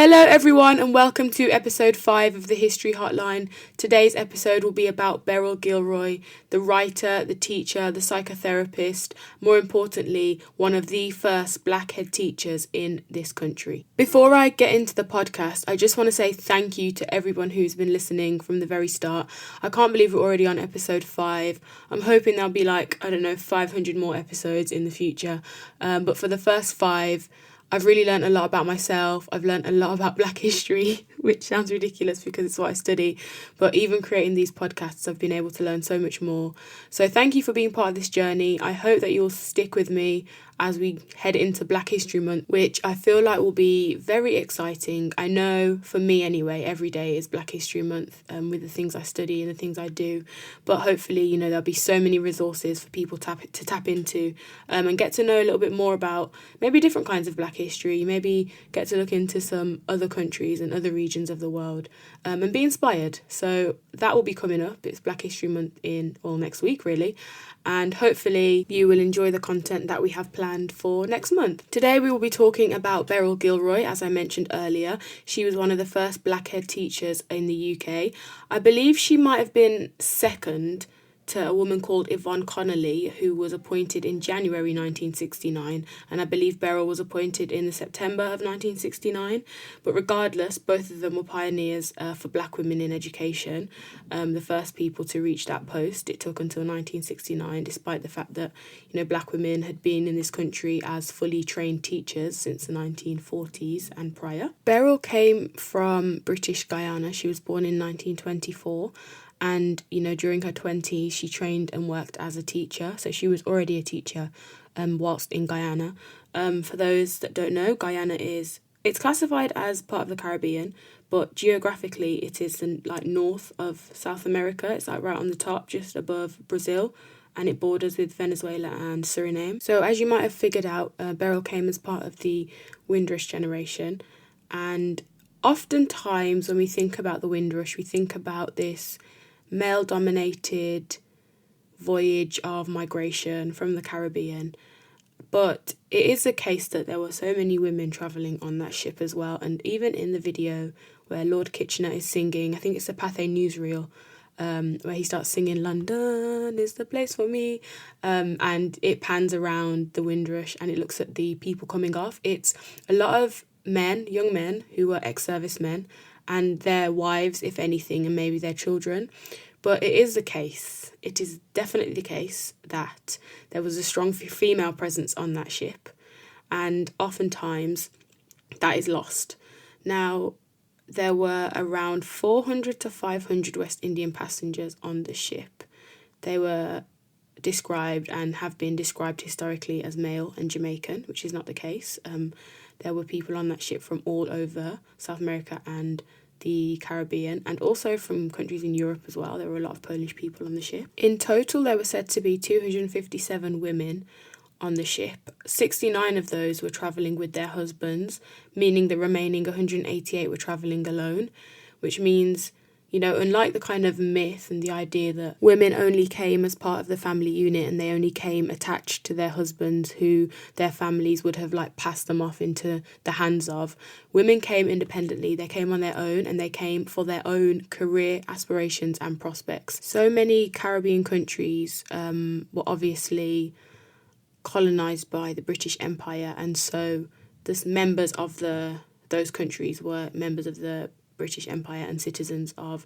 Hello everyone and welcome to episode 5 of the History Hotline. Today's episode will be about Beryl Gilroy, the writer, the teacher, the psychotherapist, more importantly, one of the first Black Headteachers in this country. Before I get into the podcast, I just want to say thank you to everyone who's been listening from the very start. I can't believe we're already on episode 5. I'm hoping there'll be 500 more episodes in the future. But for the first 5, I've really learned a lot about myself. I've learned a lot about Black history, which sounds ridiculous because it's what I study. But even creating these podcasts, I've been able to learn so much more. So thank you for being part of this journey. I hope that you'll stick with me as we head into Black History Month, which I feel like will be very exciting. I know for me anyway, every day is Black History Month with the things I study and the things I do. But hopefully, there'll be so many resources for people to tap into and get to know a little bit more about maybe different kinds of Black history, maybe get to look into some other countries and other regions of the world and be inspired. So that will be coming up. It's Black History Month next week really. And hopefully you will enjoy the content that we have planned for next month. Today we will be talking about Beryl Gilroy, as I mentioned earlier. She was one of the first Black Headteachers in the UK. I believe she might have been second to a woman called Yvonne Connolly, who was appointed in January 1969, and I believe Beryl was appointed in the September of 1969. But regardless, both of them were pioneers for Black women in education, the first people to reach that post. It took until 1969, despite the fact that Black women had been in this country as fully trained teachers since the 1940s and prior. Beryl came from British Guyana. She was born in 1924. And, during her 20s, she trained and worked as a teacher. So she was already a teacher whilst in Guyana. For those that don't know, Guyana it's classified as part of the Caribbean, but geographically it is north of South America. It's right on the top, just above Brazil, and it borders with Venezuela and Suriname. So as you might have figured out, Beryl came as part of the Windrush generation. And oftentimes when we think about the Windrush, we think about this male-dominated voyage of migration from the Caribbean. But it is the case that there were so many women travelling on that ship as well. And even in the video where Lord Kitchener is singing, I think it's a Pathé newsreel, where he starts singing "London is the place for me," and it pans around the Windrush and it looks at the people coming off. It's a lot of men, young men who were ex-servicemen, and their wives, if anything, and maybe their children. But it is definitely the case that there was a strong female presence on that ship, and oftentimes that is lost. Now, there were around 400 to 500 West Indian passengers on the ship. They were described and have been described historically as male and Jamaican, which is not the case. There were people on that ship from all over South America and the Caribbean, and also from countries in Europe as well. There were a lot of Polish people on the ship. In total, there were said to be 257 women on the ship. 69 of those were travelling with their husbands, meaning the remaining 188 were travelling alone, which means, unlike the kind of myth and the idea that women only came as part of the family unit and they only came attached to their husbands who their families would have passed them off into the hands of, women came independently. They came on their own and they came for their own career aspirations and prospects. So many Caribbean countries were obviously colonised by the British Empire, and so the members of those countries were members of the British Empire and citizens of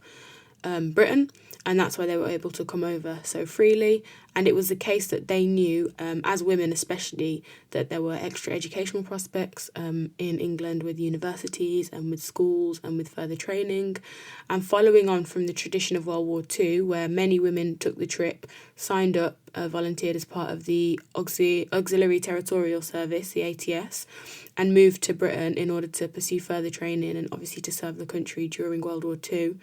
Britain, and that's why they were able to come over so freely. And it was the case that they knew, as women especially, that there were extra educational prospects in England with universities and with schools and with further training. And following on from the tradition of World War II, where many women took the trip, signed up, volunteered as part of the Auxiliary Territorial Service, the ATS, and moved to Britain in order to pursue further training and obviously to serve the country during World War II.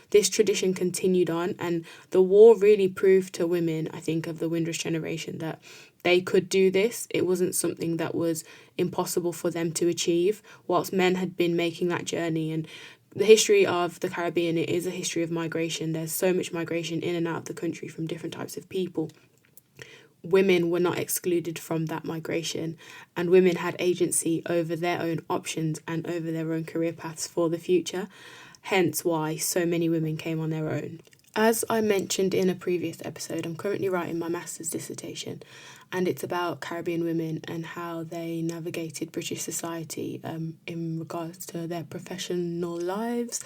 This tradition continued on, and the war really proved to women, I think, of the Windrush generation that they could do this. It wasn't something that was impossible for them to achieve, whilst men had been making that journey. And the history of the Caribbean, it is a history of migration. There's so much migration in and out of the country from different types of people. women were not excluded from that migration, and women had agency over their own options and over their own career paths for the future, hence why so many women came on their own. As I mentioned in a previous episode, I'm currently writing my master's dissertation, and it's about Caribbean women and how they navigated British society in regards to their professional lives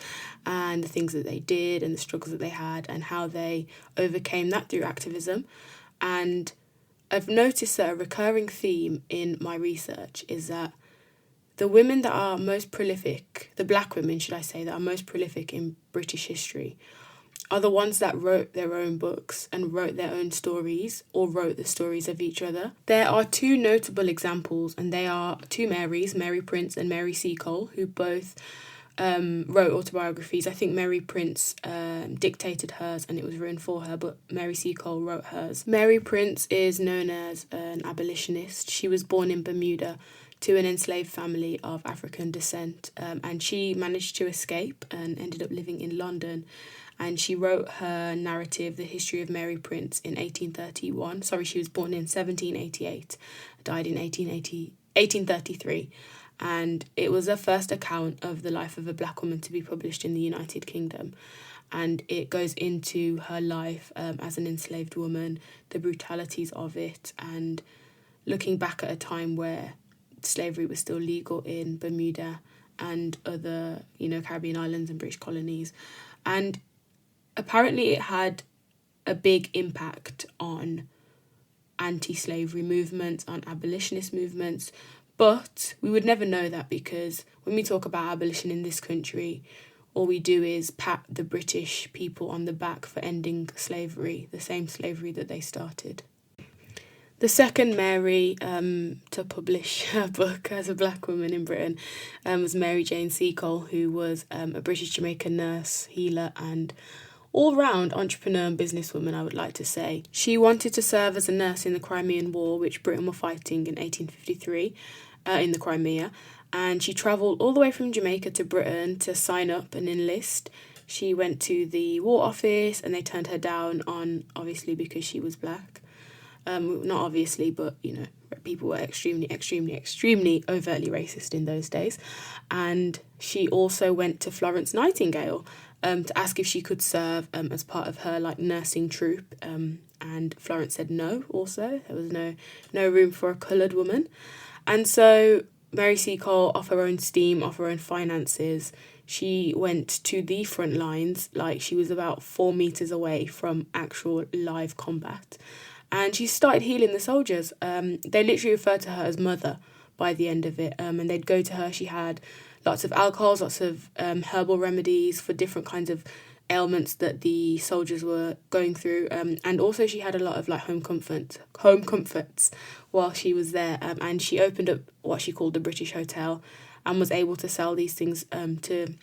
and the things that they did and the struggles that they had and how they overcame that through activism. And I've noticed that a recurring theme in my research is that the women that are most prolific, the black women, should I say, that are most prolific in British history are the ones that wrote their own books and wrote their own stories or wrote the stories of each other. There are two notable examples, and they are two Marys, Mary Prince and Mary Seacole, who both wrote autobiographies. I think Mary Prince dictated hers and it was written for her, but Mary Seacole wrote hers. Mary Prince is known as an abolitionist. She was born in Bermuda to an enslaved family of African descent, and she managed to escape and ended up living in London. And she wrote her narrative, The History of Mary Prince, in 1831. She was born in 1788, died in 1833. And it was the first account of the life of a black woman to be published in the United Kingdom. And it goes into her life as an enslaved woman, the brutalities of it, and looking back at a time where slavery was still legal in Bermuda and other, Caribbean islands and British colonies. And apparently it had a big impact on anti-slavery movements, on abolitionist movements, but we would never know that because when we talk about abolition in this country, all we do is pat the British people on the back for ending slavery, the same slavery that they started. The second Mary to publish her book as a black woman in Britain was Mary Jane Seacole, who was a British Jamaican nurse, healer, and all-round entrepreneur and businesswoman, I would like to say. She wanted to serve as a nurse in the Crimean War, which Britain were fighting in 1853 in the Crimea, and she travelled all the way from Jamaica to Britain to sign up and enlist. She went to the War Office and they turned her down obviously because she was black. Not obviously, but, people were extremely, extremely, extremely overtly racist in those days. And she also went to Florence Nightingale to ask if she could serve as part of her nursing troupe, and Florence said no. Also, there was no room for a coloured woman, and so Mary Seacole, off her own steam, off her own finances, she went to the front lines. She was about 4 meters away from actual live combat, and she started healing the soldiers. They literally referred to her as mother by the end of it, and they'd go to her. She had lots of alcohols, lots of herbal remedies for different kinds of ailments that the soldiers were going through. And also she had a lot of home comforts while she was there. And she opened up what she called the British Hotel and was able to sell these things to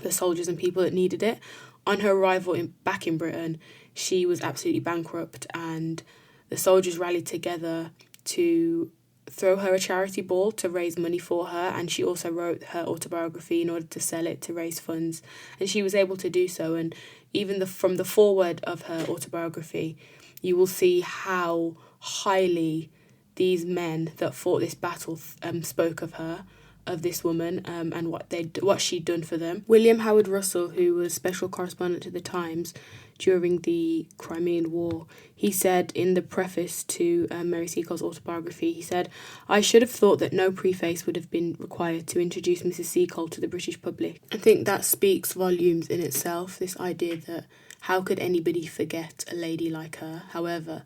the soldiers and people that needed it. On her arrival back in Britain, she was absolutely bankrupt, and the soldiers rallied together to throw her a charity ball to raise money for her, and she also wrote her autobiography in order to sell it to raise funds, and she was able to do so. And even from the foreword of her autobiography, you will see how highly these men that fought this battle spoke of her, of this woman, and what she'd done for them. William Howard Russell, who was special correspondent to the Times during the Crimean War, he said in the preface to Mary Seacole's autobiography, he said, "I should have thought that no preface would have been required to introduce Mrs. Seacole to the British public." I think that speaks volumes in itself, this idea that how could anybody forget a lady like her? However,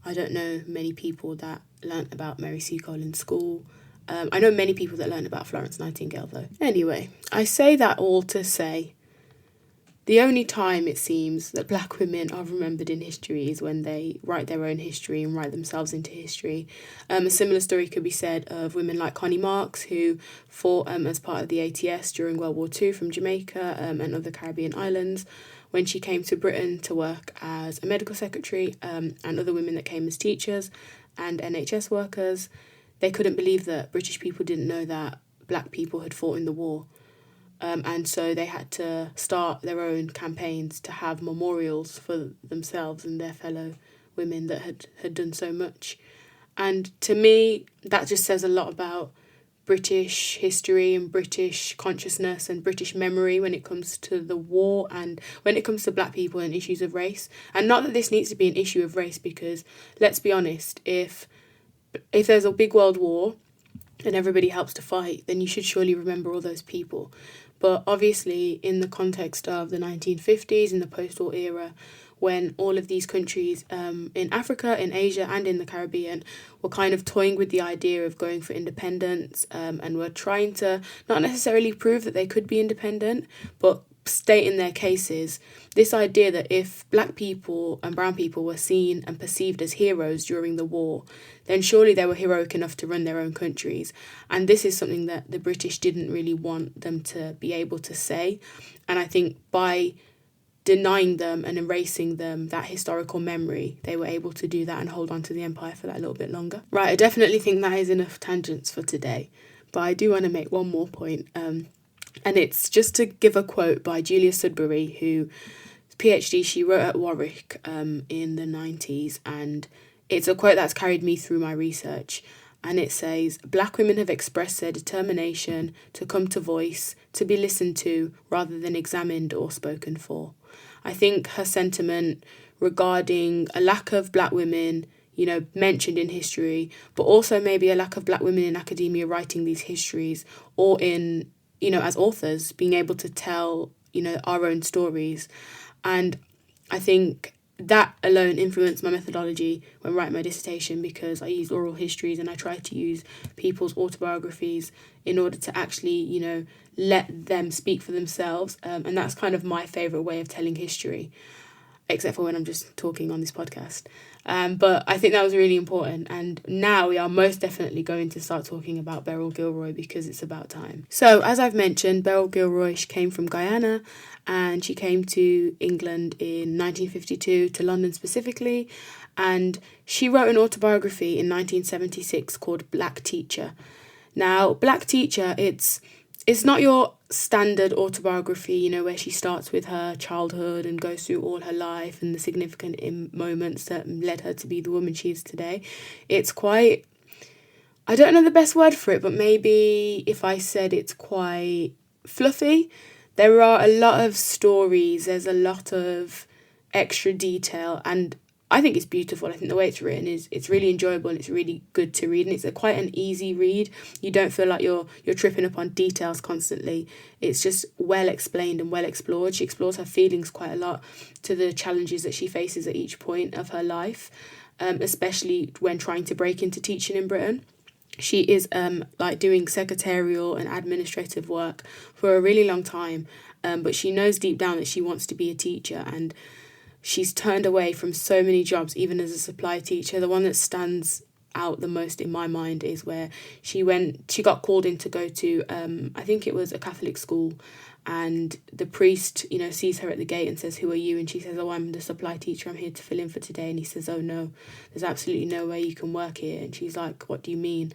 I don't know many people that learnt about Mary Seacole in school. I know many people that learned about Florence Nightingale, though. Anyway, I say that all to say the only time it seems that black women are remembered in history is when they write their own history and write themselves into history. A similar story could be said of women like Connie Marks, who fought as part of the ATS during World War II from Jamaica and other Caribbean islands. When she came to Britain to work as a medical secretary, and other women that came as teachers and NHS workers, they couldn't believe that British people didn't know that black people had fought in the war. And so they had to start their own campaigns to have memorials for themselves and their fellow women that had done so much. And to me, that just says a lot about British history and British consciousness and British memory when it comes to the war and when it comes to black people and issues of race. And not that this needs to be an issue of race, because let's be honest, if there's a big world war and everybody helps to fight, then you should surely remember all those people. But obviously, in the context of the 1950s, in the post-war era, when all of these countries in Africa, in Asia and in the Caribbean were kind of toying with the idea of going for independence and were trying to not necessarily prove that they could be independent, but state in their cases this idea that if black people and brown people were seen and perceived as heroes during the war, then surely they were heroic enough to run their own countries. And this is something that the British didn't really want them to be able to say. And I think by denying them and erasing them that historical memory, they were able to do that and hold on to the empire for that a little bit longer. Right, I definitely think that is enough tangents for today, but I do want to make one more point, and it's just to give a quote by Julia Sudbury, who PhD she wrote at Warwick in the 90s, and it's a quote that's carried me through my research. And it says, "Black women have expressed their determination to come to voice, to be listened to, rather than examined or spoken for." I think her sentiment regarding a lack of black women, mentioned in history, but also maybe a lack of black women in academia writing these histories, or in, as authors, being able to tell, our own stories. And I think that alone influenced my methodology when writing my dissertation, because I used oral histories and I tried to use people's autobiographies in order to actually, let them speak for themselves. And that's kind of my favourite way of telling history, except for when I'm just talking on this podcast. But I think that was really important. And now we are most definitely going to start talking about Beryl Gilroy, because it's about time. So, as I've mentioned, Beryl Gilroy, she came from Guyana, and she came to England in 1952, to London specifically. And she wrote an autobiography in 1976 called Black Teacher. Now, Black Teacher, it's not your standard autobiography, where she starts with her childhood and goes through all her life and the significant moments that led her to be the woman she is today. It's quite, I don't know the best word for it, but maybe if I said it's quite fluffy. There are a lot of stories, there's a lot of extra detail, and I think it's beautiful. I think the way it's written it's really enjoyable and it's really good to read, and it's quite an easy read. You don't feel like you're tripping up on details constantly. It's just well explained and well explored. She explores her feelings quite a lot, to the challenges that she faces at each point of her life, especially when trying to break into teaching in Britain. She is doing secretarial and administrative work for a really long time, but she knows deep down that she wants to be a teacher, and she's turned away from so many jobs, even as a supply teacher. The one that stands out the most in my mind is where she got called in to go to, I think it was a Catholic school, and the priest, sees her at the gate and says, "Who are you?" And she says, "Oh, I'm the supply teacher, I'm here to fill in for today." And he says, "Oh no, there's absolutely no way you can work here." And she's like, "What do you mean?"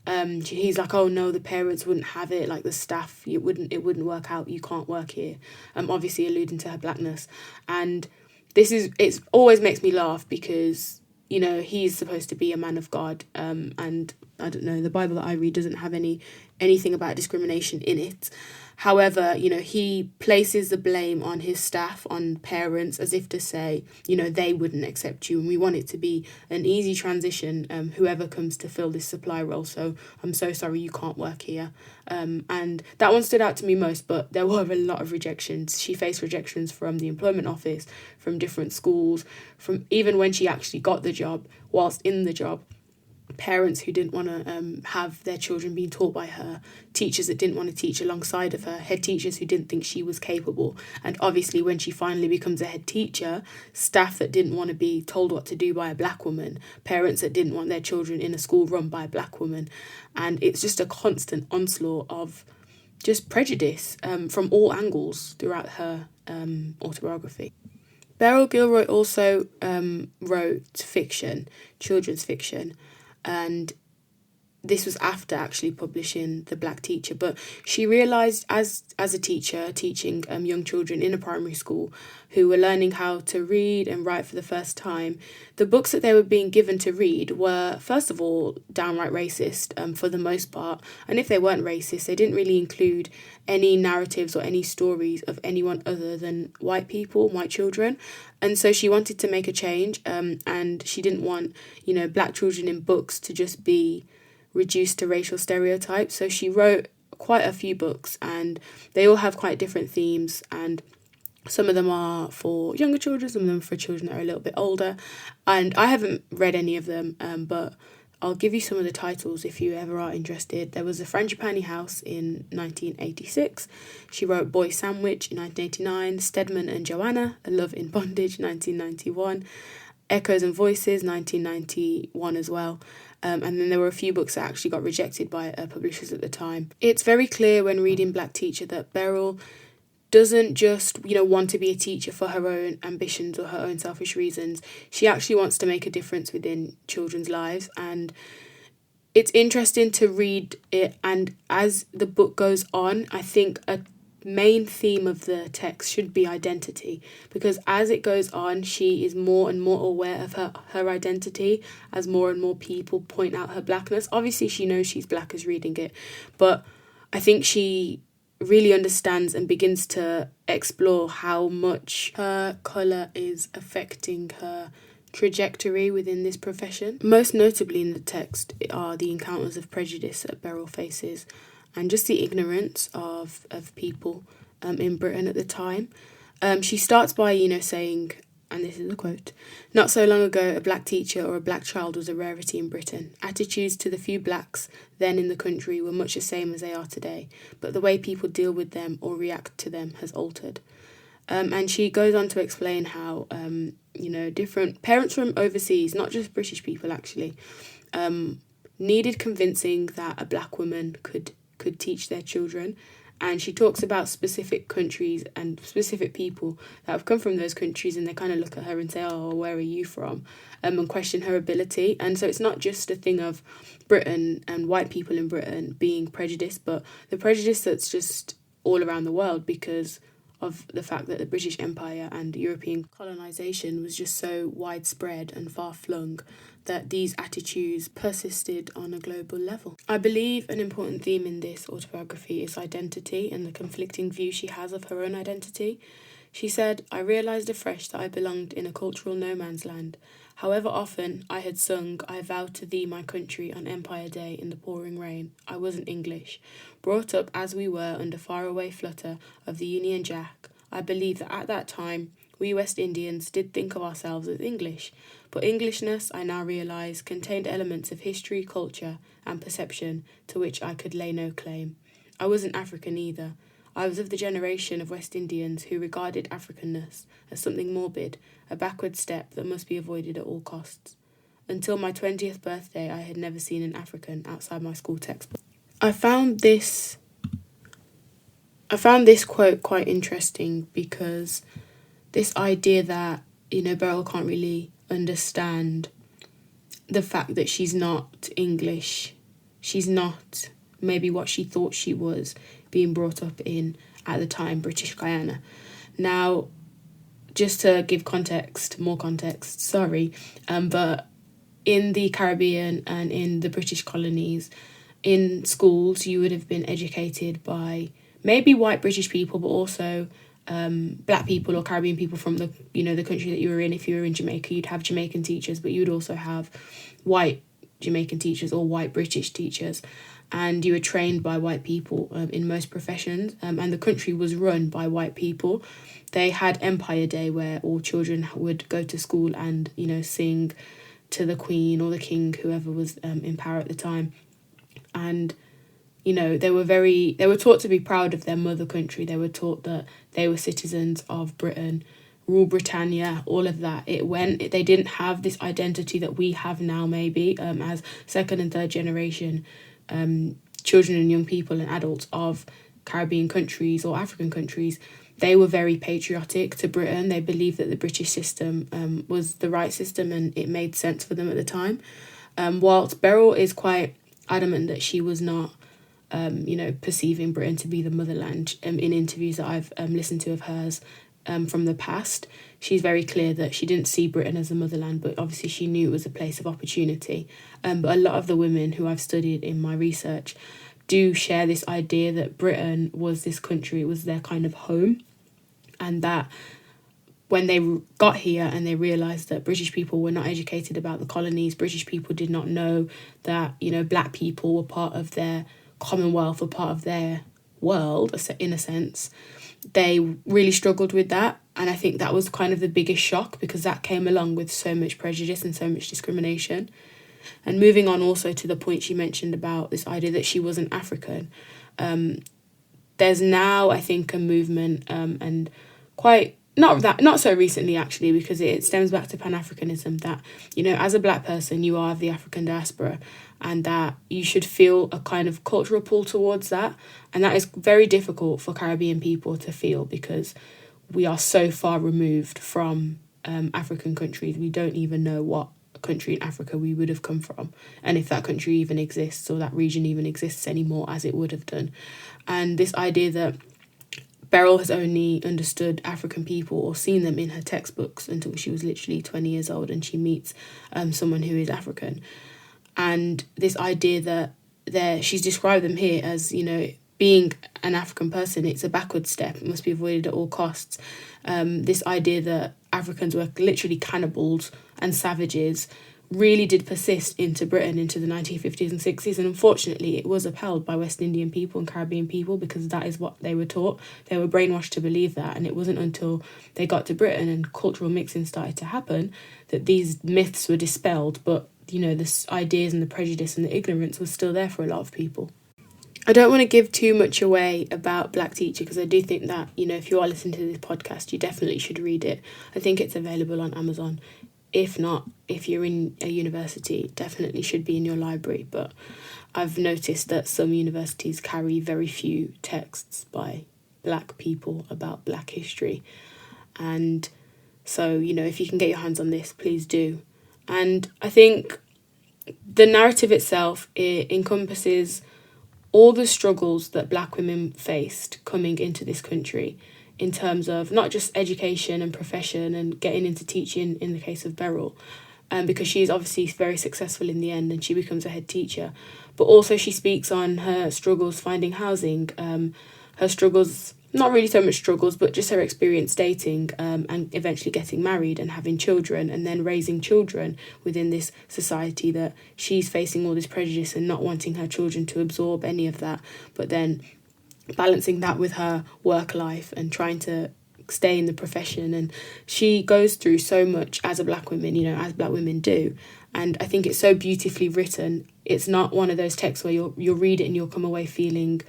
He's like, "Oh no, the parents wouldn't have it, like the staff, it wouldn't work out, you can't work here." Obviously alluding to her blackness. And it always makes me laugh, because he's supposed to be a man of God, and I don't know, the Bible that I read doesn't have anything about discrimination in it. However, he places the blame on his staff, on parents, as if to say, they wouldn't accept you, and we want it to be an easy transition, whoever comes to fill this supply role. So I'm so sorry you can't work here. And that one stood out to me most, but there were a lot of rejections. She faced rejections from the employment office, from different schools, from even when she actually got the job, whilst in the job. Parents who didn't want to have their children being taught by her, teachers that didn't want to teach alongside of her, head teachers who didn't think she was capable, and obviously when she finally becomes a head teacher, staff that didn't want to be told what to do by a black woman, parents that didn't want their children in a school run by a black woman. And it's just a constant onslaught of just prejudice from all angles throughout her autobiography. Beryl Gilroy also wrote fiction, children's fiction, and this was after actually publishing The Black Teacher, but she realised as a teacher teaching young children in a primary school who were learning how to read and write for the first time, the books that they were being given to read were, first of all, downright racist for the most part. And if they weren't racist, they didn't really include any narratives or any stories of anyone other than white people, white children. And so she wanted to make a change, and she didn't want, black children in books to just be reduced to racial stereotypes. So she wrote quite a few books, and they all have quite different themes, and some of them are for younger children, some of them are for children that are a little bit older. And I haven't read any of them, but I'll give you some of the titles if you ever are interested. There was A Frangipani House in 1986. She wrote Boy Sandwich in 1989. Stedman and Joanna, A Love in Bondage, 1991. Echoes and Voices, 1991 as well. And then there were a few books that actually got rejected by publishers at the time. It's very clear when reading Black Teacher that Beryl doesn't just, want to be a teacher for her own ambitions or her own selfish reasons. She actually wants to make a difference within children's lives. And it's interesting to read it. And as the book goes on, I think a main theme of the text should be identity, because as it goes on, she is more and more aware of her identity as more and more people point out her blackness. Obviously, she knows she's black as reading it, but I think she really understands and begins to explore how much her colour is affecting her trajectory within this profession. Most notably in the text are the encounters of prejudice that Beryl faces, and just the ignorance of people in Britain at the time. She starts by, saying, and this is a quote, "Not so long ago, a black teacher or a black child was a rarity in Britain. Attitudes to the few blacks then in the country were much the same as they are today, but the way people deal with them or react to them has altered." And she goes on to explain how, different parents from overseas, not just British people actually, needed convincing that a black woman could teach their children. And she talks about specific countries and specific people that have come from those countries, and they kind of look at her and say, "Oh, where are you from?" And question her ability. And so it's not just a thing of Britain and white people in Britain being prejudiced, but the prejudice that's just all around the world because of the fact that the British Empire and European colonisation was just so widespread and far-flung that these attitudes persisted on a global level. I believe an important theme in this autobiography is identity and the conflicting view she has of her own identity. She said, "I realised afresh that I belonged in a cultural no man's land. However often I had sung, 'I vow to thee, my country,' on Empire Day in the pouring rain, I wasn't English. Brought up as we were under faraway flutter of the Union Jack, I believe that at that time we West Indians did think of ourselves as English, but Englishness, I now realise, contained elements of history, culture, and perception to which I could lay no claim. I wasn't African either. I was of the generation of West Indians who regarded Africanness as something morbid, a backward step that must be avoided at all costs. Until my 20th birthday, I had never seen an African outside my school textbook." I found this quote quite interesting because this idea that, Beryl can't really understand the fact that she's not English, she's not maybe what she thought she was, being brought up in, at the time, British Guyana. Now, just to give more context, but in the Caribbean and in the British colonies, in schools, you would have been educated by maybe white British people, but also black people or Caribbean people from the country that you were in. If you were in Jamaica, you'd have Jamaican teachers, but you would also have white Jamaican teachers or white British teachers. And you were trained by white people in most professions, and the country was run by white people. They had Empire Day where all children would go to school and, sing to the Queen or the King, whoever was in power at the time. And, they were taught to be proud of their mother country. They were taught that they were citizens of Britain, rule Britannia, all of that. They didn't have this identity that we have now, maybe, as second and third generation children and young people and adults of Caribbean countries or African countries. They were very patriotic to Britain. They believed that the British system was the right system and it made sense for them at the time. Whilst Beryl is quite adamant that she was not, perceiving Britain to be the motherland. In interviews that I've listened to of hers from the past, she's very clear that she didn't see Britain as a motherland, but obviously she knew it was a place of opportunity. But a lot of the women who I've studied in my research do share this idea that Britain was this country, it was their kind of home, and that when they got here and they realised that British people were not educated about the colonies, British people did not know that, black people were part of their commonwealth, were part of their world, in a sense, they really struggled with that. And I think that was kind of the biggest shock, because that came along with so much prejudice and so much discrimination. And moving on also to the point she mentioned about this idea that she wasn't African, there's now, I think, a movement, and not so recently actually, because it stems back to Pan-Africanism, that, as a black person, you are of the African diaspora, and that you should feel a kind of cultural pull towards that. And that is very difficult for Caribbean people to feel, because we are so far removed from African countries. We don't even know what country in Africa we would have come from, and if that country even exists, or that region even exists anymore as it would have done. And this idea that Beryl has only understood African people or seen them in her textbooks until she was literally 20 years old and she meets someone who is African. And this idea that she's described them here as, being an African person, it's a backward step. It must be avoided at all costs. This idea that Africans were literally cannibals and savages really did persist into Britain into the 1950s and 60s. And unfortunately, it was upheld by West Indian people and Caribbean people, because that is what they were taught. They were brainwashed to believe that. And it wasn't until they got to Britain and cultural mixing started to happen that these myths were dispelled. But, the ideas and the prejudice and the ignorance was still there for a lot of people. I don't want to give too much away about Black Teacher, because I do think that, if you are listening to this podcast, you definitely should read it. I think it's available on Amazon. If not, if you're in a university, it definitely should be in your library. But I've noticed that some universities carry very few texts by Black people about Black history. And so, if you can get your hands on this, please do. And I think the narrative itself, it encompasses all the struggles that Black women faced coming into this country, in terms of not just education and profession and getting into teaching in the case of Beryl, because she's obviously very successful in the end and she becomes a head teacher, but also she speaks on her struggles finding housing, her struggles, not really so much struggles, but just her experience dating, and eventually getting married and having children, and then raising children within this society that she's facing all this prejudice and not wanting her children to absorb any of that, but then balancing that with her work life and trying to stay in the profession. And she goes through so much as a Black woman, as Black women do. And I think it's so beautifully written. It's not one of those texts where you'll read it and you'll come away feeling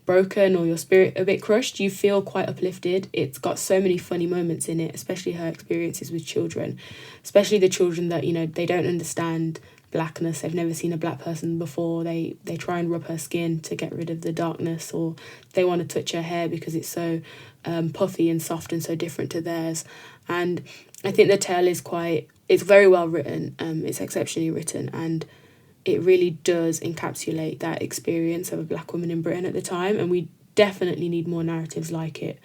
broken or your spirit a bit crushed. You feel quite uplifted. It's got so many funny moments in it, especially her experiences with children, especially the children that, they don't understand Blackness. They've never seen a Black person before. They try and rub her skin to get rid of the darkness, or they want to touch her hair because it's so puffy and soft and so different to theirs. And I think the tale it's very well written. It's exceptionally written, and it really does encapsulate that experience of a Black woman in Britain at the time. And we definitely need more narratives like it.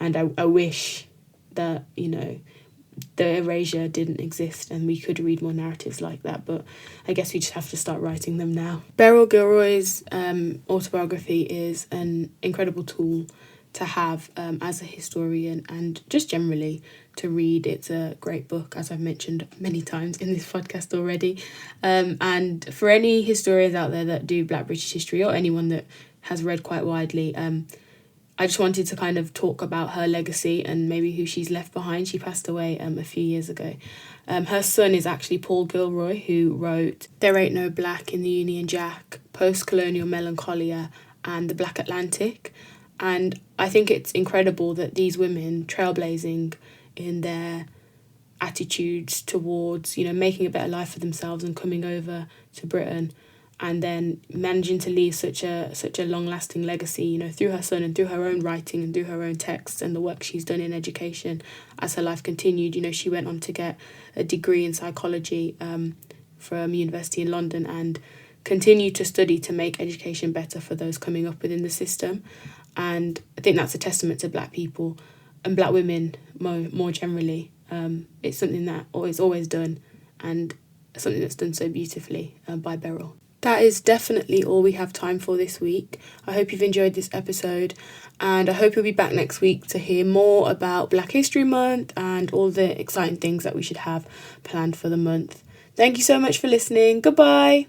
And I wish that, the erasure didn't exist and we could read more narratives like that, but I guess we just have to start writing them now. Beryl Gilroy's autobiography is an incredible tool to have as a historian, and just generally to read. It's a great book, as I've mentioned many times in this podcast already. And for any historians out there that do Black British history, or anyone that has read quite widely, I just wanted to kind of talk about her legacy and maybe who she's left behind. She passed away a few years ago. Her son is actually Paul Gilroy, who wrote There Ain't No Black in the Union Jack, Post-Colonial Melancholia, and The Black Atlantic. And I think it's incredible that these women, trailblazing in their attitudes towards, making a better life for themselves and coming over to Britain, and then managing to leave such a long-lasting legacy, through her son and through her own writing and through her own texts and the work she's done in education as her life continued. She went on to get a degree in psychology from University in London, and continue to study to make education better for those coming up within the system. And I think that's a testament to Black people and Black women more generally. It's something that is always done, and something that's done so beautifully by Beryl. That is definitely all we have time for this week. I hope you've enjoyed this episode, and I hope you'll be back next week to hear more about Black History Month and all the exciting things that we should have planned for the month. Thank you so much for listening. Goodbye.